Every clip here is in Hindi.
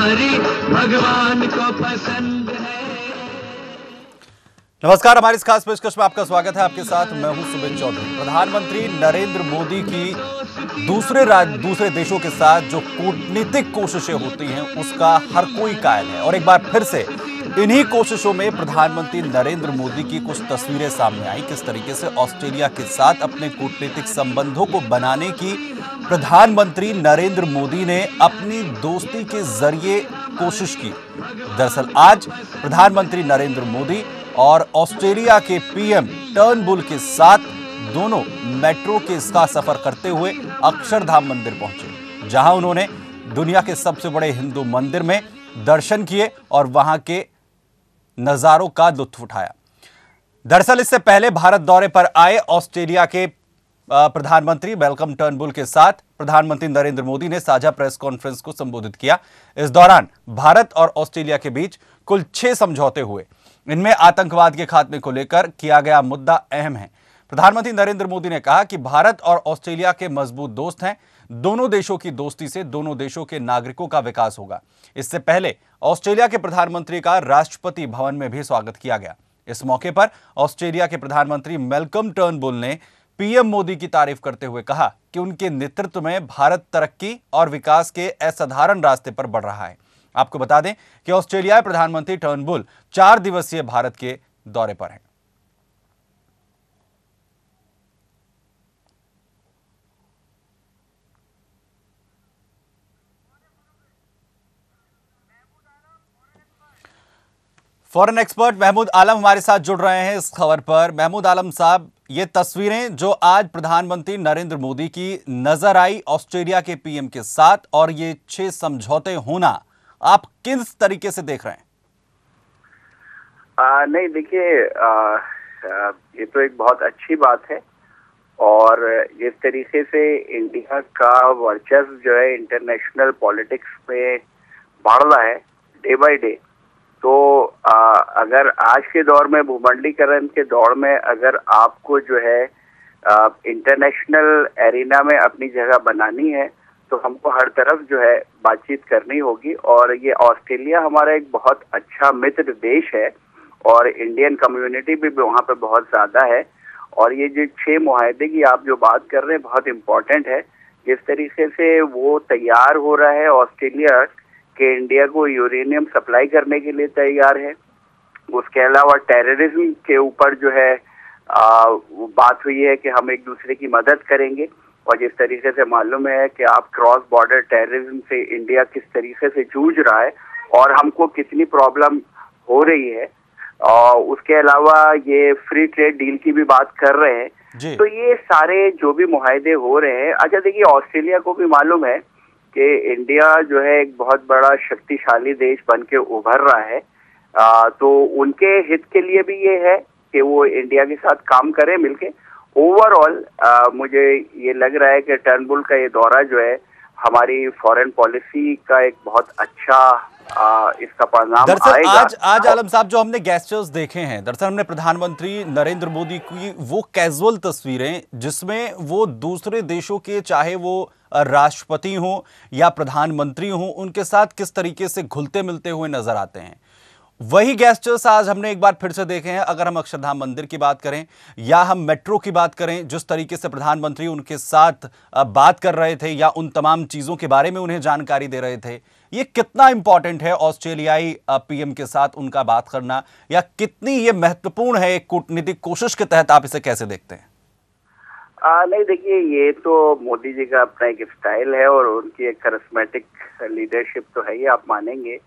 हमारी भगवान को पसंद है। नमस्कार, हमारी इस खास पेशकश में आपका स्वागत है। आपके साथ मैं हूं सुमित चौधरी। प्रधानमंत्री नरेंद्र मोदी की दूसरे देशों के साथ जो कूटनीतिक कोशिशें होती हैं उसका हर कोई कायल है, और एक बार फिर से इन्हीं कोशिशों में प्रधानमंत्री नरेंद्र मोदी की कुछ तस्वीरें सामने आई। किस तरीके से ऑस्ट्रेलिया के साथ अपने कूटनीतिक संबंधों को बनाने की प्रधानमंत्री नरेंद्र मोदी ने अपनी दोस्ती के जरिए कोशिश की। दरअसल आज प्रधानमंत्री नरेंद्र मोदी और ऑस्ट्रेलिया के पीएम टर्नबुल के साथ दोनों मेट्रो के इसका सफर करते हुए अक्षरधाम मंदिर पहुंचे, जहां उन्होंने दुनिया के सबसे बड़े हिंदू मंदिर में दर्शन किए और वहां के नजारों का लुत्फ उठाया। दरअसल इससे पहले भारत दौरे पर आए ऑस्ट्रेलिया के प्रधानमंत्री वेलकम टर्नबुल के साथ प्रधानमंत्री नरेंद्र मोदी ने साझा प्रेस कॉन्फ्रेंस को संबोधित किया। इस दौरान भारत और ऑस्ट्रेलिया के बीच कुल 6 समझौते हुए। इनमें आतंकवाद के खात्मे को लेकर किया गया मुद्दा अहम है। प्रधानमंत्री नरेंद्र मोदी ने कहा कि भारत और ऑस्ट्रेलिया के मजबूत दोस्त हैं। दोनों देशों की दोस्ती से दोनों देशों के नागरिकों का विकास होगा। इससे पहले ऑस्ट्रेलिया के प्रधानमंत्री का राष्ट्रपति भवन में भी स्वागत किया गया। इस मौके पर ऑस्ट्रेलिया के प्रधानमंत्री वेलकम टर्नबुल ने पीएम मोदी की तारीफ करते हुए कहा कि उनके नेतृत्व में भारत तरक्की और विकास के असाधारण रास्ते पर बढ़ रहा है। आपको बता दें कि ऑस्ट्रेलिया प्रधानमंत्री टर्नबुल 4 दिवसीय भारत के दौरे पर हैं। फॉरेन एक्सपर्ट महमूद आलम हमारे साथ जुड़ रहे हैं इस खबर पर। महमूद आलम साहब, ये तस्वीरें जो आज प्रधानमंत्री नरेंद्र मोदी की नजर आई ऑस्ट्रेलिया के पीएम के साथ, और ये 6 समझौते होना, आप किस तरीके से देख रहे हैं? नहीं, देखिए, ये तो एक बहुत अच्छी बात है, और जिस तरीके से इंडिया का वर्चस्व जो है इंटरनेशनल पॉलिटिक्स में बढ़ रहा है डे बाय डे, तो अगर आज के दौर में, भूमंडलीकरण के दौर में, अगर आपको जो है इंटरनेशनल एरिना में अपनी जगह बनानी है तो हमको हर तरफ जो है बातचीत करनी होगी। और ये ऑस्ट्रेलिया हमारा एक बहुत अच्छा मित्र देश है, और इंडियन कम्युनिटी भी वहाँ पे बहुत ज़्यादा है। और ये जो 6 मुआहदे की आप जो बात कर रहे हैं बहुत इम्पोर्टेंट है। जिस तरीके से वो तैयार हो रहा है ऑस्ट्रेलिया के इंडिया को यूरेनियम सप्लाई करने के लिए तैयार है। उसके अलावा टेररिज्म के ऊपर जो है वो बात हुई है कि हम एक दूसरे की मदद करेंगे। और जिस तरीके से मालूम है कि आप क्रॉस बॉर्डर टेररिज्म से इंडिया किस तरीके से जूझ रहा है और हमको कितनी प्रॉब्लम हो रही है, और उसके अलावा ये फ्री ट्रेड डील की भी बात कर रहे हैं। तो ये सारे जो भी मुआहदे हो रहे हैं, अच्छा देखिए, ऑस्ट्रेलिया को भी मालूम है कि इंडिया जो है एक बहुत बड़ा शक्तिशाली देश बन के उभर रहा है, तो उनके हित के लिए भी ये है कि वो इंडिया के साथ काम करें मिलके। ओवरऑल मुझे ये लग रहा है कि टर्नबुल का ये दौरा जो है हमारी फॉरेन पॉलिसी का एक बहुत अच्छा इसका परिणाम आएगा। आज आलम साहब, जो हमने गेस्चर्स देखे हैं, दरअसल हमने प्रधानमंत्री नरेंद्र मोदी की वो कैजुअल तस्वीरें जिसमें वो दूसरे देशों के, चाहे वो राष्ट्रपति हो या प्रधानमंत्री हो, उनके साथ किस तरीके से घुलते मिलते हुए नजर आते हैं, वही गेस्चर्स आज हमने एक बार फिर से देखे हैं। अगर हम अक्षरधाम मंदिर की बात करें या हम मेट्रो की बात करें, जिस तरीके से प्रधानमंत्री उनके साथ बात कर रहे थे या उन तमाम चीजों के बारे में उन्हें जानकारी दे रहे थे, ये कितना इंपॉर्टेंट है ऑस्ट्रेलियाई पीएम के साथ उनका बात करना, या कितनी ये महत्वपूर्ण है एक कूटनीतिक कोशिश के तहत, आप इसे कैसे देखते हैं? नहीं, देखिए, ये तो मोदी जी का अपना एक स्टाइल है और उनकी एक करिस्मेटिक लीडरशिप तो है ही, आप मानेंगे।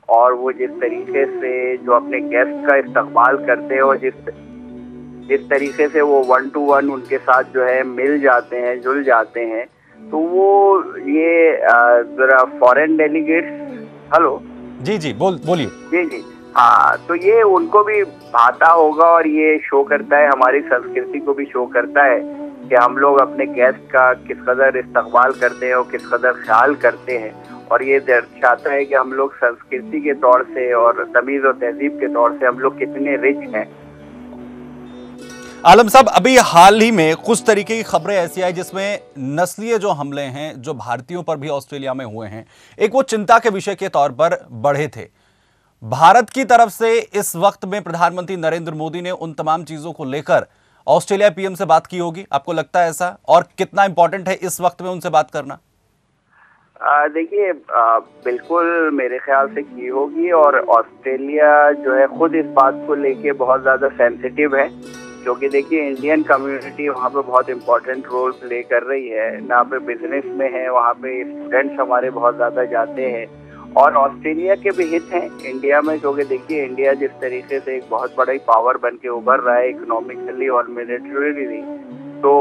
और वो जिस तरीके से जो अपने गेस्ट का इस्तकबाल करते हैं और जिस तरीके से वो 1 to 1 उनके साथ जो है मिल जाते हैं, जुल जाते हैं, तो वो ये जरा फॉरेन डेलीगेट्स, हेलो जी बोलिए। जी, हाँ, तो ये उनको भी भाता होगा, और ये शो करता है, हमारी संस्कृति को भी शो करता है कि हम लोग अपने गेस्ट का किस कदर इस्तकबाल करते हैं और किस कदर ख्याल करते हैं। और ये दर्शाता है कि हम लोग संस्कृति के तौर से और तमीज और तहजीब के तौर से हम लोग कितने रिच हैं। आलम साहब, अभी हाल ही में कुछ तरीके की खबरें ऐसी आई जिसमें नस्लीय जो हमले हैं जो भारतीयों पर भी ऑस्ट्रेलिया में हुए हैं, एक वो चिंता के विषय के तौर पर बढ़े थे। भारत की तरफ से इस वक्त में प्रधानमंत्री नरेंद्र मोदी ने उन तमाम चीजों को लेकर ऑस्ट्रेलिया पीएम से बात की होगी, आपको लगता है ऐसा? और कितना इंपॉर्टेंट है इस वक्त में उनसे बात करना? देखिए, बिल्कुल मेरे ख्याल से की होगी, और ऑस्ट्रेलिया जो है खुद इस बात को लेके बहुत ज्यादा सेंसिटिव है, क्योंकि देखिए इंडियन कम्युनिटी वहाँ पे बहुत इम्पोर्टेंट रोल प्ले कर रही है। यहाँ पे बिजनेस में है, वहाँ पे स्टूडेंट्स हमारे बहुत ज्यादा जाते हैं, और ऑस्ट्रेलिया के भी हित हैं इंडिया में, क्योंकि देखिए इंडिया जिस तरीके से एक बहुत बड़ी पावर बन के उभर रहा है इकोनॉमिकली और मिलिटरीली, तो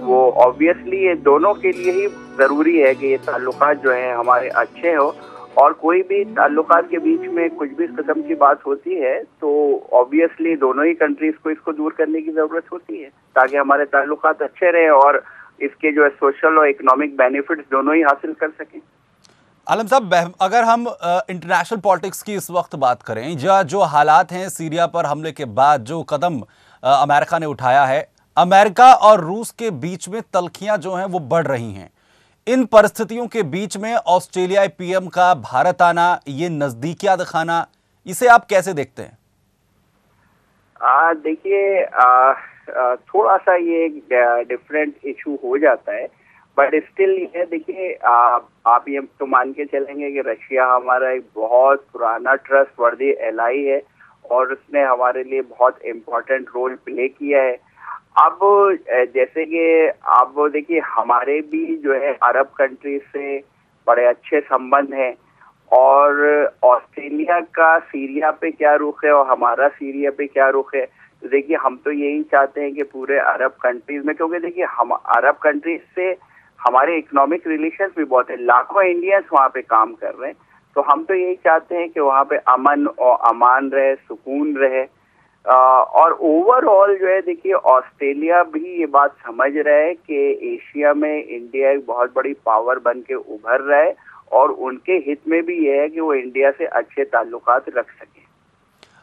वो ऑब्वियसली ये दोनों के लिए ही जरूरी है कि ये ताल्लुकात जो है हमारे अच्छे हो, और कोई भी ताल्लुकात के बीच में कुछ भी किस्म की बात होती है तो ऑब्वियसली दोनों ही कंट्रीज को इसको दूर करने की जरूरत होती है, ताकि हमारे ताल्लुकात अच्छे रहे और इसके जो है सोशल और इकोनॉमिक बेनिफिट्स दोनों ही हासिल कर सकें। आलम साहब, अगर हम इंटरनेशनल पॉलिटिक्स की इस वक्त बात करें, जो हालात हैं सीरिया पर हमले के बाद, जो कदम अमेरिका ने उठाया है, अमेरिका और रूस के बीच में तल्खियां जो हैं वो बढ़ रही हैं। इन परिस्थितियों के बीच में ऑस्ट्रेलियाई पीएम का भारत आना, ये नजदीकियां दिखाना, इसे आप कैसे देखते हैं? देखिए, थोड़ा सा ये डिफरेंट इशू हो जाता है, बट स्टिल ये देखिए, आप ये तो मान के चलेंगे कि रशिया हमारा एक बहुत पुराना ट्रस्टवर्दी एलाई है और उसने हमारे लिए बहुत इम्पोर्टेंट रोल प्ले किया है। अब जैसे कि आप वो देखिए, हमारे भी जो है अरब कंट्रीज से बड़े अच्छे संबंध हैं, और ऑस्ट्रेलिया का सीरिया पे क्या रुख है और हमारा सीरिया पे क्या रुख है, तो देखिए हम तो यही चाहते हैं कि पूरे अरब कंट्रीज में, क्योंकि देखिए हम अरब कंट्रीज से हमारे इकोनॉमिक रिलेशंस भी बहुत है, लाखों इंडियंस वहाँ पे काम कर रहे हैं, तो हम तो यही चाहते हैं कि वहाँ पे अमन और अमान रहे, सुकून रहे। और ओवरऑल जो है देखिए, ऑस्ट्रेलिया भी ये बात समझ रहा है कि एशिया में इंडिया एक बहुत बड़ी पावर बन के उभर रहा है, और उनके हित में भी ये है कि वो इंडिया से अच्छे ताल्लुकात रख सके।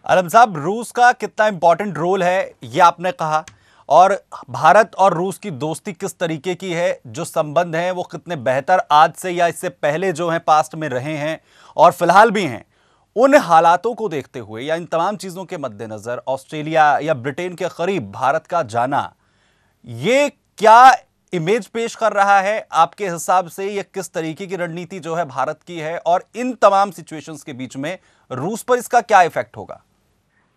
आलम साहब, रूस का कितना इंपॉर्टेंट रोल है ये आपने कहा, और भारत और रूस की दोस्ती किस तरीके की है, जो संबंध हैं वो कितने बेहतर आज से या इससे पहले जो हैं पास्ट में रहे हैं और फिलहाल भी हैं, उन हालातों को देखते हुए या इन तमाम चीजों के मद्देनजर ऑस्ट्रेलिया या ब्रिटेन के करीब भारत का जाना, ये क्या इमेज पेश कर रहा है आपके हिसाब से? ये किस तरीके की रणनीति जो है भारत की है, और इन तमाम सिचुएशंस के बीच में रूस पर इसका क्या इफेक्ट होगा?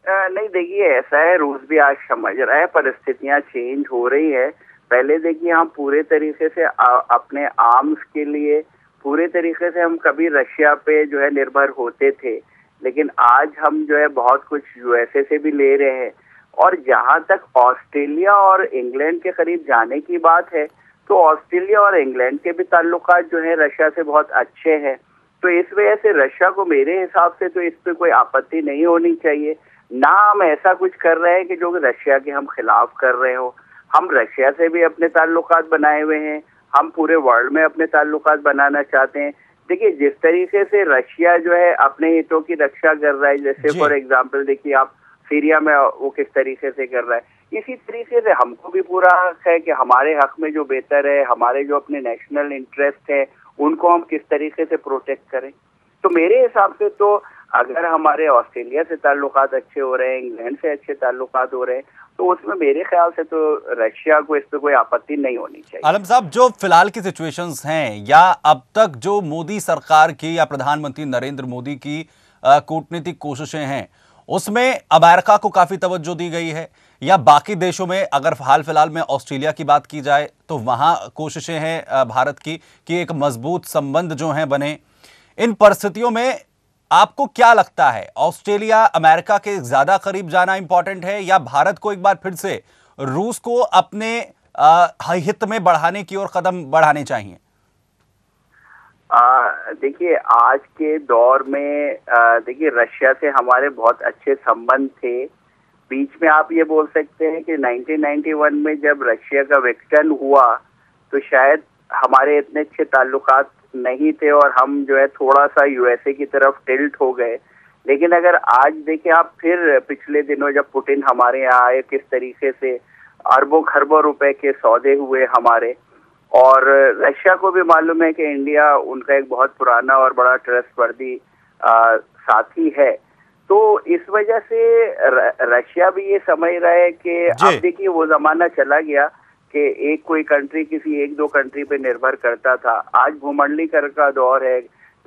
नहीं, देखिए ऐसा है, रूस भी आज समझ रहा है परिस्थितियां चेंज हो रही है। पहले देखिए हम पूरे तरीके से अपने आर्म्स के लिए पूरे तरीके से हम कभी रशिया पे जो है निर्भर होते थे, लेकिन आज हम जो है बहुत कुछ यूएसए से भी ले रहे हैं। और जहां तक ऑस्ट्रेलिया और इंग्लैंड के करीब जाने की बात है, तो ऑस्ट्रेलिया और इंग्लैंड के भी ताल्लुकात जो है रशिया से बहुत अच्छे हैं, तो इस वजह से रशिया को मेरे हिसाब से तो इस पे कोई आपत्ति नहीं होनी चाहिए। ना हम ऐसा कुछ कर रहे हैं कि जो रशिया के हम खिलाफ कर रहे हो, हम रशिया से भी अपने ताल्लुकात बनाए हुए हैं, हम पूरे वर्ल्ड में अपने ताल्लुकात बनाना चाहते हैं। देखिए जिस तरीके से रशिया जो है अपने हितों की रक्षा कर रहा है, जैसे फॉर एग्जांपल देखिए आप सीरिया में वो किस तरीके से कर रहा है, इसी तरीके से हमको भी पूरा हक है कि हमारे हक में जो बेहतर है, हमारे जो अपने नेशनल इंटरेस्ट है, उनको हम किस तरीके से प्रोटेक्ट करें। तो मेरे हिसाब से तो अगर हमारे ऑस्ट्रेलिया से ताल्लुकात अच्छे हो रहे हैं, इंग्लैंड से अच्छे ताल्लुकात हो रहे हैं, तो उसमें मेरे ख्याल से तो रशिया को इस पर कोई आपत्ति नहीं होनी चाहिए। आलम साहब, जो फिलहाल की सिचुएशंस हैं या अब तक जो मोदी सरकार की या प्रधानमंत्री नरेंद्र मोदी की कूटनीतिक कोशिशें हैं, उसमें अमेरिका को काफी तवज्जो दी गई है, या बाकी देशों में अगर हाल फिलहाल में ऑस्ट्रेलिया की बात की जाए तो वहां कोशिशें हैं भारत की कि एक मजबूत संबंध जो हैं बने। इन परिस्थितियों में आपको क्या लगता है, ऑस्ट्रेलिया अमेरिका के ज्यादा करीब जाना इंपॉर्टेंट है, या भारत को एक बार फिर से रूस को अपने हित में बढ़ाने की ओर कदम बढ़ाने चाहिए? देखिए आज के दौर में देखिए रशिया से हमारे बहुत अच्छे संबंध थे। बीच में आप ये बोल सकते हैं कि 1991 में जब रशिया का विघटन हुआ तो शायद हमारे इतने अच्छे ताल्लुकात नहीं थे और हम जो है थोड़ा सा यूएसए की तरफ टिल्ट हो गए। लेकिन अगर आज देखें आप, फिर पिछले दिनों जब पुतिन हमारे यहाँ आए, किस तरीके से अरबों खरबों रुपए के सौदे हुए हमारे। और रशिया को भी मालूम है कि इंडिया उनका एक बहुत पुराना और बड़ा ट्रस्टवर्दी साथी है। तो इस वजह से रशिया भी ये समझ रहा है कि अब देखिए वो जमाना चला गया कि एक कोई कंट्री किसी एक दो कंट्री पे निर्भर करता था। आज भूमंडलीकरण का दौर है,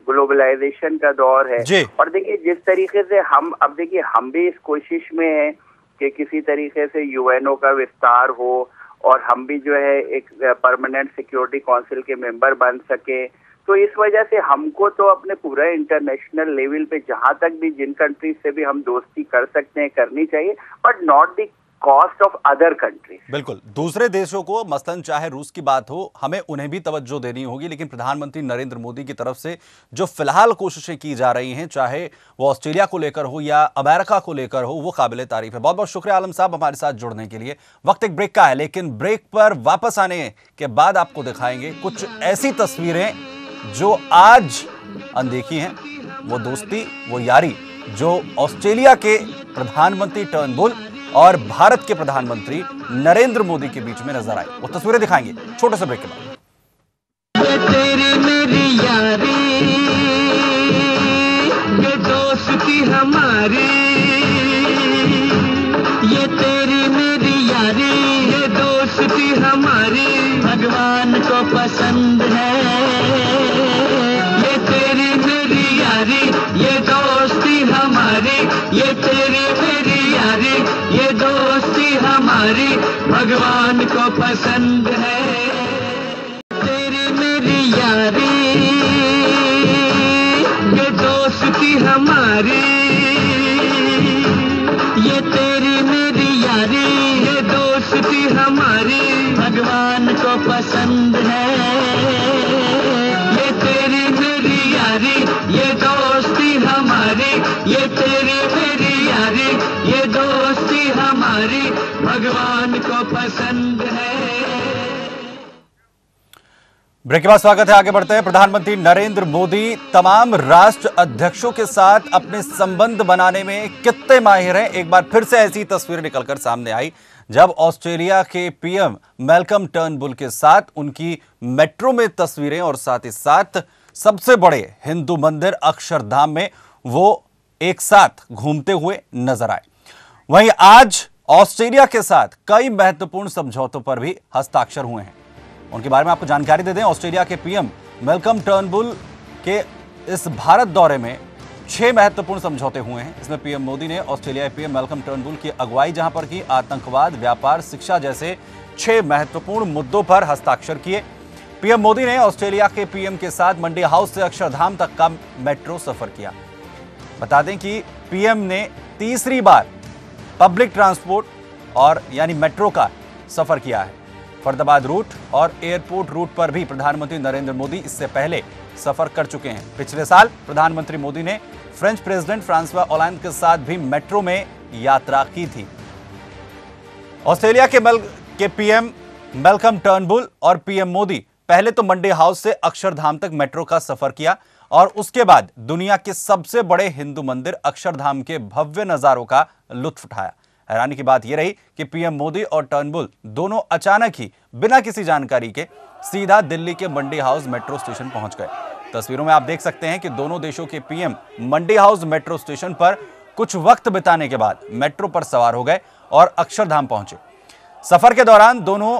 ग्लोबलाइजेशन का दौर है। और देखिए जिस तरीके से हम भी इस कोशिश में हैं कि किसी तरीके से यूएनओ का विस्तार हो और हम भी जो है एक परमानेंट सिक्योरिटी काउंसिल के मेंबर बन सके। तो इस वजह से हमको तो अपने पूरा इंटरनेशनल लेवल पे जहां तक भी जिन कंट्रीज से भी हम दोस्ती कर सकते हैं करनी चाहिए, but not the cost of other countries. बिल्कुल, दूसरे देशों को मसलन चाहे रूस की बात हो, हमें उन्हें भी तवज्जो देनी होगी, लेकिन प्रधानमंत्री नरेंद्र मोदी की तरफ से जो फिलहाल कोशिशें की जा रही हैं, चाहे वो ऑस्ट्रेलिया को लेकर हो या अमेरिका को लेकर हो, वो काबिले तारीफ है। बहुत बहुत शुक्रिया आलम साहब हमारे साथ जुड़ने के लिए। वक्त एक ब्रेक का है, लेकिन ब्रेक पर वापस आने के बाद आपको दिखाएंगे कुछ ऐसी तस्वीरें जो आज अनदेखी हैं। वो दोस्ती, वो यारी जो ऑस्ट्रेलिया के प्रधानमंत्री टर्नबुल और भारत के प्रधानमंत्री नरेंद्र मोदी के बीच में नजर आई, वो तस्वीरें दिखाएंगे छोटे से ब्रेक के बाद। ये तेरी मेरी यारी, ये दोस्ती हमारी, ये तेरी मेरी यारी, ये दोस्ती हमारी भगवान को पसंद है। ये तेरी मेरी यारी, ये दोस्ती हमारी, ये तेरी मेरी यारी, ये दोस्ती हमारी भगवान को पसंद है। तेरी मेरी यारी, ये दोस्ती हमारी, ये तेरी मेरी यारी, ये दोस्ती हमारी भगवान को पसंद है। ये तेरी मेरी यारी, ये दोस्ती हमारी, ये तेरी मेरी यारी, ये दोस्ती हमारी भगवान को पसंद है। ब्रेक के बाद स्वागत है, आगे बढ़ते हैं। प्रधानमंत्री नरेंद्र मोदी तमाम राष्ट्र अध्यक्षों के साथ अपने संबंध बनाने में कितने माहिर हैं। एक बार फिर से ऐसी तस्वीरें निकलकर सामने आई जब ऑस्ट्रेलिया के पीएम मैल्कम टर्नबुल के साथ उनकी मेट्रो में तस्वीरें और साथ ही साथ सबसे बड़े हिंदू मंदिर अक्षरधाम में वो एक साथ घूमते हुए नजर आए। वहीं आज ऑस्ट्रेलिया के साथ कई महत्वपूर्ण समझौतों पर भी हस्ताक्षर हुए हैं। उनके बारे में आपको जानकारी दे दें। ऑस्ट्रेलिया के पीएम मैल्कम टर्नबुल के इस भारत दौरे में 6 महत्वपूर्ण समझौते हुए हैं। इसमें पीएम मोदी ने ऑस्ट्रेलिया के पीएम मैल्कम टर्नबुल की अगुवाई जहां पर की आतंकवाद, व्यापार, शिक्षा जैसे 6 महत्वपूर्ण मुद्दों पर हस्ताक्षर किए। पीएम मोदी ने ऑस्ट्रेलिया के पीएम के साथ मंडी हाउस से अक्षरधाम तक का मेट्रो सफर किया। बता दें कि पीएम ने तीसरी बार पब्लिक ट्रांसपोर्ट और यानी मेट्रो का सफर किया है। फरीदाबाद रूट और एयरपोर्ट रूट पर भी प्रधानमंत्री नरेंद्र मोदी इससे पहले सफर कर चुके हैं। पिछले साल प्रधानमंत्री मोदी ने फ्रेंच प्रेसिडेंट फ्रांसवा ओलैंद के साथ भी मेट्रो में यात्रा की थी। ऑस्ट्रेलिया के पीएम मैल्कम टर्नबुल और पीएम मोदी पहले तो मंडी हाउस से अक्षरधाम तक मेट्रो का सफर किया और उसके बाद दुनिया के सबसे बड़े हिंदू मंदिर अक्षरधाम के भव्य नजारों का लुत्फ उठाया। हैरानी की बात यह रही कि पीएम मोदी और टर्नबुल दोनों अचानक ही बिना किसी जानकारी के सीधा दिल्ली के मंडी हाउस मेट्रो स्टेशन पहुंच गए। तस्वीरों में आप देख सकते हैं कि दोनों देशों के पीएम मंडी हाउस मेट्रो स्टेशन पर कुछ वक्त बिताने के बाद मेट्रो पर सवार हो गए और अक्षरधाम पहुंचे। सफर के दौरान दोनों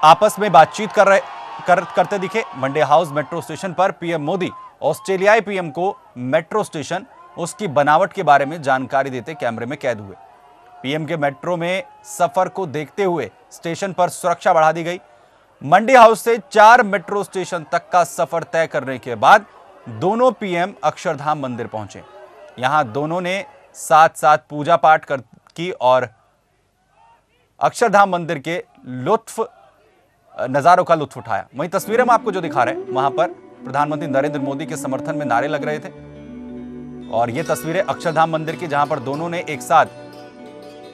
आपस में बातचीत करते दिखे। मंडी हाउस मेट्रो स्टेशन पर पीएम मोदी ऑस्ट्रेलियाई पीएम को मेट्रो स्टेशन, उसकी बनावट के बारे में जानकारी देते कैमरे में कैद हुए। पीएम के मेट्रो में सफर को देखते हुए स्टेशन पर सुरक्षा बढ़ा दी गई। मंडी हाउस से 4 मेट्रो स्टेशन तक का सफर तय करने के बाद दोनों पीएम अक्षरधाम मंदिर पहुंचे। यहां दोनों ने साथ साथ पूजा पाठ की और अक्षरधाम मंदिर के नजारों का लुत्फ उठाया। वहीं तस्वीरें में आपको जो दिखा रहे हैं वहां पर प्रधानमंत्री नरेंद्र मोदी के समर्थन में नारे लग रहे थे और ये तस्वीरें अक्षरधाम मंदिर की, जहां पर दोनों ने एक साथ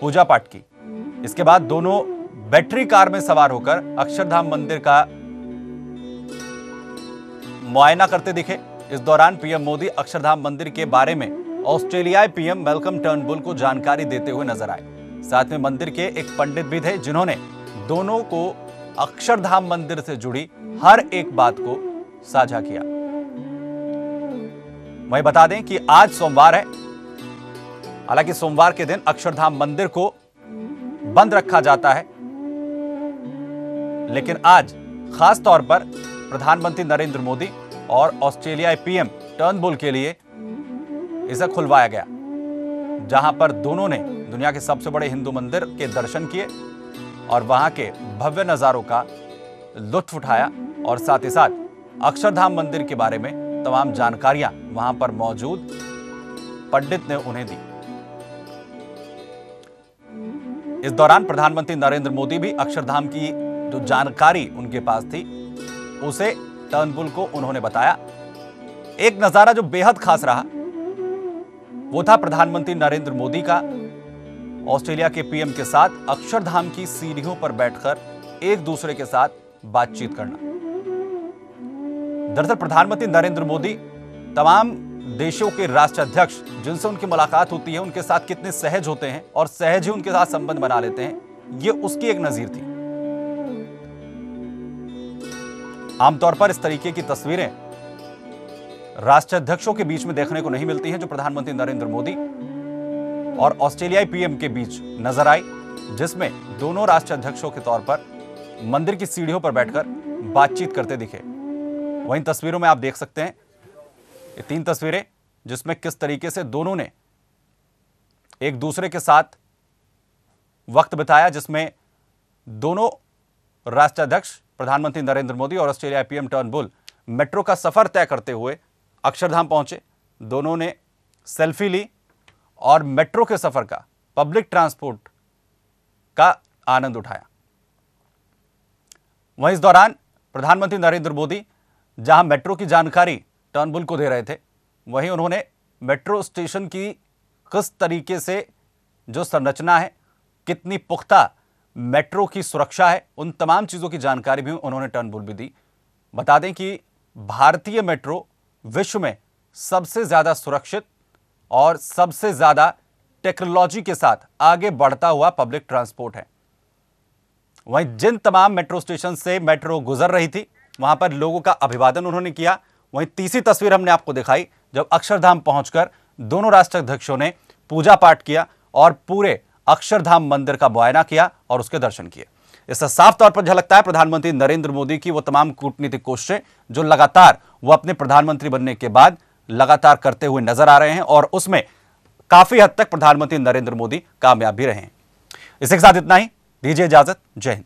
पूजा पाठ की। इसके बाद दोनों बैटरी कार में सवार होकर अक्षरधाम मंदिर का मुआयना करते दिखे। इस दौरान पीएम मोदी अक्षरधाम मंदिर के बारे में ऑस्ट्रेलियाई पीएम मैल्कम टर्नबुल को जानकारी देते हुए नजर आए। साथ में मंदिर के एक पंडित भी थे जिन्होंने दोनों को अक्षरधाम मंदिर से जुड़ी हर एक बात को साझा किया। वहीं बता दें कि आज सोमवार है। हालांकि सोमवार के दिन अक्षरधाम मंदिर को बंद रखा जाता है, लेकिन आज खास तौर पर प्रधानमंत्री नरेंद्र मोदी और ऑस्ट्रेलियाई पीएम टर्नबुल के लिए इसे खुलवाया गया, जहां पर दोनों ने दुनिया के सबसे बड़े हिंदू मंदिर के दर्शन किए और वहां के भव्य नजारों का लुत्फ उठाया और साथ ही साथ अक्षरधाम मंदिर के बारे में तमाम जानकारियां वहां पर मौजूद पंडित ने उन्हें दी। इस दौरान प्रधानमंत्री नरेंद्र मोदी भी अक्षरधाम की जो जानकारी उनके पास थी उसे टर्नबुल को उन्होंने बताया। एक नजारा जो बेहद खास रहा वो था प्रधानमंत्री नरेंद्र मोदी का ऑस्ट्रेलिया के पीएम के साथ अक्षरधाम की सीढ़ियों पर बैठकर एक दूसरे के साथ बातचीत करना। दरअसल प्रधानमंत्री नरेंद्र मोदी तमाम देशों के राष्ट्राध्यक्ष जिनसे उनकी मुलाकात होती है उनके साथ कितने सहज होते हैं और सहज ही उनके साथ संबंध बना लेते हैं, ये उसकी एक नजीर थी। आमतौर पर इस तरीके की तस्वीरें राष्ट्राध्यक्षों के बीच में देखने को नहीं मिलती हैं, जो प्रधानमंत्री नरेंद्र मोदी और ऑस्ट्रेलियाई पीएम के बीच नजर आई, जिसमें दोनों राष्ट्राध्यक्षों के तौर पर मंदिर की सीढ़ियों पर बैठकर बातचीत करते दिखे। वहीं तस्वीरों में आप देख सकते हैं ये 3 तस्वीरें जिसमें किस तरीके से दोनों ने एक दूसरे के साथ वक्त बिताया, जिसमें दोनों राष्ट्राध्यक्ष प्रधानमंत्री नरेंद्र मोदी और ऑस्ट्रेलियाई पीएम टर्नबुल मेट्रो का सफर तय करते हुए अक्षरधाम पहुंचे। दोनों ने सेल्फी ली और मेट्रो के सफर का, पब्लिक ट्रांसपोर्ट का आनंद उठाया। वहीं इस दौरान प्रधानमंत्री नरेंद्र मोदी जहां मेट्रो की जानकारी टर्नबुल को दे रहे थे, वहीं उन्होंने मेट्रो स्टेशन की किस तरीके से जो संरचना है, कितनी पुख्ता मेट्रो की सुरक्षा है, उन तमाम चीज़ों की जानकारी भी उन्होंने टर्नबुल भी दी। बता दें कि भारतीय मेट्रो विश्व में सबसे ज़्यादा सुरक्षित और सबसे ज़्यादा टेक्नोलॉजी के साथ आगे बढ़ता हुआ पब्लिक ट्रांसपोर्ट है। वहीं जिन तमाम मेट्रो स्टेशन से मेट्रो गुजर रही थी वहां पर लोगों का अभिवादन उन्होंने किया। वहीं तीसरी तस्वीर हमने आपको दिखाई जब अक्षरधाम पहुंचकर दोनों राष्ट्राध्यक्षों ने पूजा पाठ किया और पूरे अक्षरधाम मंदिर का मुआयना किया और उसके दर्शन किए। इससे साफ तौर पर झलकता है प्रधानमंत्री नरेंद्र मोदी की वो तमाम कूटनीतिक कोशिशें जो लगातार वो अपने प्रधानमंत्री बनने के बाद लगातार करते हुए नजर आ रहे हैं और उसमें काफी हद तक प्रधानमंत्री नरेंद्र मोदी कामयाब भी रहे हैं। इसके साथ इतना ही, दीजिए इजाजत। जय हिंद।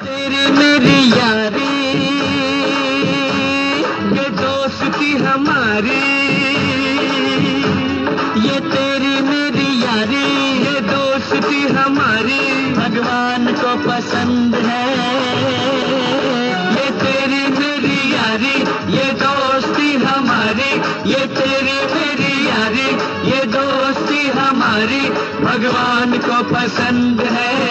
तेरी मेरी यारी ये दोस्ती हमारी, ये तेरी मेरी यारी ये दोस्ती हमारी भगवान को पसंद है। ये तेरी मेरी यारी ये दोस्ती हमारी, ये तेरी मेरी यारी ये दोस्ती हमारी भगवान को पसंद है।